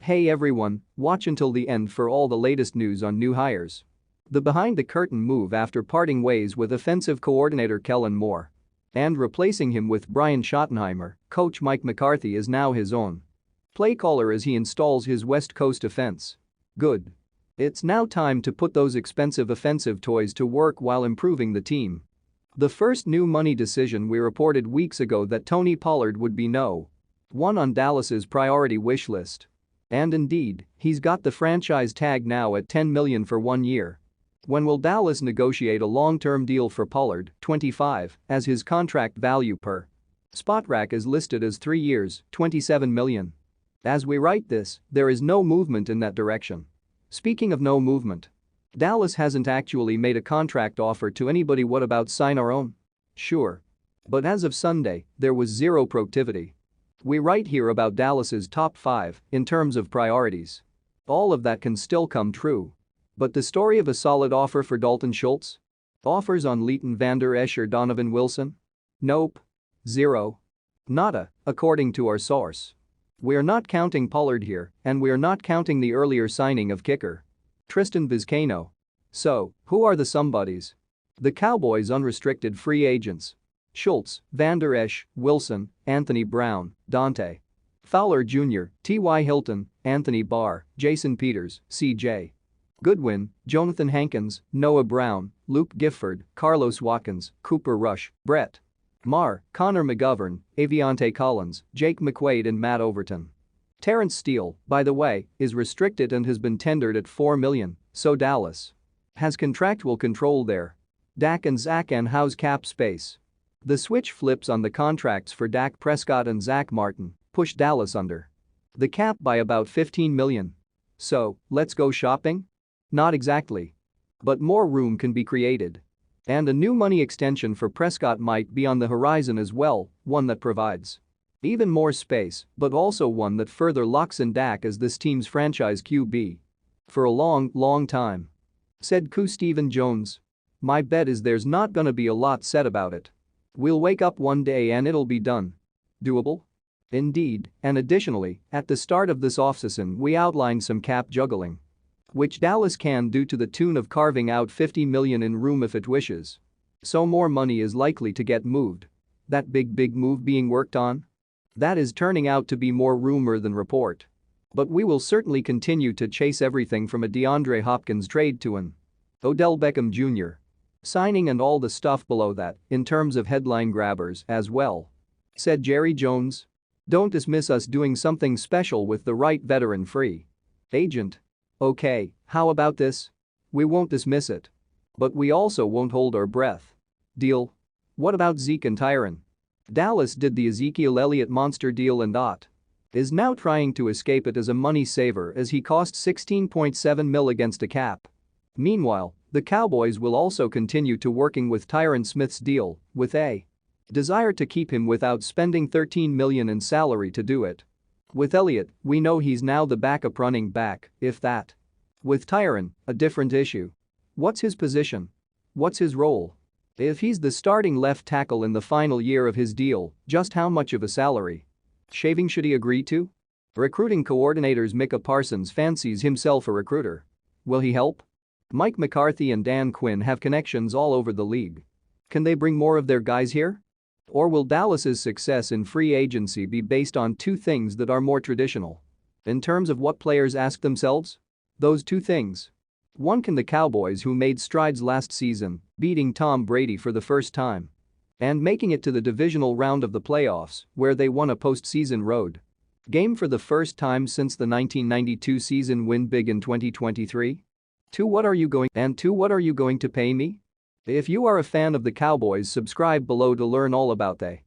Hey everyone, watch until the end for all the latest news on new hires. The behind-the-curtain move after parting ways with offensive coordinator Kellen Moore and replacing him with Brian Schottenheimer, coach Mike McCarthy is now his own play caller as he installs his West Coast offense. Good. It's now time to put those expensive offensive toys to work while improving the team. The first new money decision we reported weeks ago that Tony Pollard would be no. One on Dallas's priority wish list. And indeed, he's got the franchise tag now at $10 million for 1 year. When will Dallas negotiate a long-term deal for Pollard, 25, as his contract value per Spotrac is listed as 3 years, $27 million. As we write this, there is no movement in that direction. Speaking of no movement, Dallas hasn't actually made a contract offer to anybody. What about sign our own? Sure. But as of Sunday, there was zero proactivity. We write here about Dallas's top 5 in terms of priorities. All of that can still come true. But the story of a solid offer for Dalton Schultz? Offers on Leighton Vander Esch or Donovan Wilson? Nope. Zero. Nada, according to our source. We're not counting Pollard here, and we're not counting the earlier signing of kicker Tristan Vizcaino. So, who are the somebodies? The Cowboys' unrestricted free agents. Schultz, Vander Esch, Wilson, Anthony Brown, Dante Fowler Jr., T.Y. Hilton, Anthony Barr, Jason Peters, C.J. Goodwin, Jonathan Hankins, Noah Brown, Luke Gifford, Carlos Watkins, Cooper Rush, Brett Maher, Connor McGovern, Aviante Collins, Jake McQuaid and Matt Overton. Terrence Steele, by the way, is restricted and has been tendered at $4 million, so Dallas has contractual control there. Dak and Zach and how's cap space? The switch flips on the contracts for Dak Prescott and Zach Martin push Dallas under the cap by about $15 million. So, let's go shopping? Not exactly. But more room can be created. And a new money extension for Prescott might be on the horizon as well, one that provides even more space, but also one that further locks in Dak as this team's franchise QB for a long time. Said Q Stephen Jones. My bet is there's not gonna be a lot said about it. We'll wake up one day and it'll be done. Doable? Indeed, and additionally, at the start of this offseason we outlined some cap juggling, which Dallas can do to the tune of carving out $50 million in room if it wishes. So more money is likely to get moved. That big move being worked on? That is turning out to be more rumor than report. But we will certainly continue to chase everything from a DeAndre Hopkins trade to an Odell Beckham Jr. signing and all the stuff below that in terms of headline grabbers as well. Said Jerry Jones. Don't dismiss us doing something special with the right veteran free agent. Okay, how about this? We won't dismiss it. But we also won't hold our breath. Deal? What about Zeke and Tyron? Dallas did the Ezekiel Elliott monster deal and is now trying to escape it as a money saver as he cost $16.7 million against a cap. Meanwhile, the Cowboys will also continue to working with Tyron Smith's deal with a desire to keep him without spending $13 million in salary to do it. With Elliott, we know he's now the backup running back, if that. With Tyron, a different issue. What's his position? What's his role? If he's the starting left tackle in the final year of his deal, just how much of a salary shaving should he agree to? Recruiting coordinators Micah Parsons fancies himself a recruiter. Will he help? Mike McCarthy and Dan Quinn have connections all over the league. Can they bring more of their guys here? Or will Dallas's success in free agency be based on two things that are more traditional? In terms of what players ask themselves? Those two things. One, can the Cowboys, who made strides last season, beating Tom Brady for the first time and making it to the divisional round of the playoffs, where they won a postseason road game for the first time since the 1992 season, win big in 2023? Two, what are you going to pay me? If you are a fan of the Cowboys, subscribe below to learn all about they.